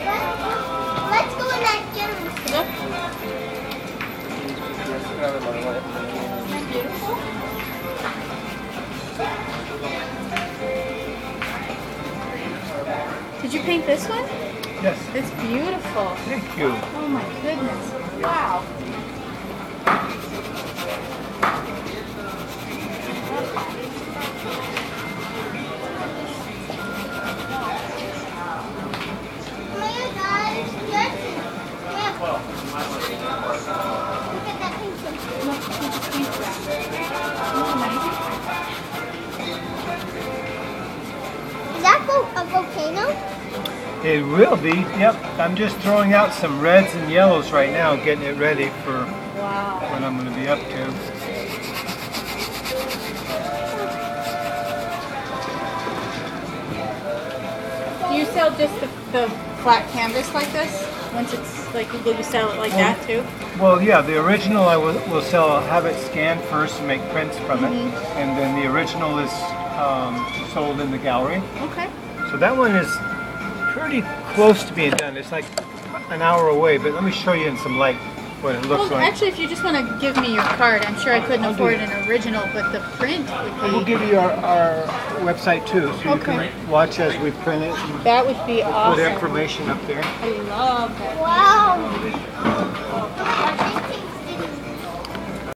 Let's go in that gym. Did you paint this one? Yes. It's beautiful. Thank you. Oh my goodness. Wow. Look at that painting. Is that a volcano? It will be. Yep. I'm just throwing out some reds and yellows right now, getting it ready for Wow. what I'm going to be up to. Do you sell just the flat canvas like this? Once it's like, will you sell it like that too? Well, yeah, the original I will sell, have it scanned first and make prints from it. And then the original is sold in the gallery. Okay. So that one is pretty close to being done. It's like an hour away, but let me show you in some light what it looks Well, like. actually, if you just want to give me your card, I'm sure I couldn't afford an original, but the print would be... We'll give you our website too, so you Okay. can watch as we print it and That would be put awesome. information up there. I love that. Wow.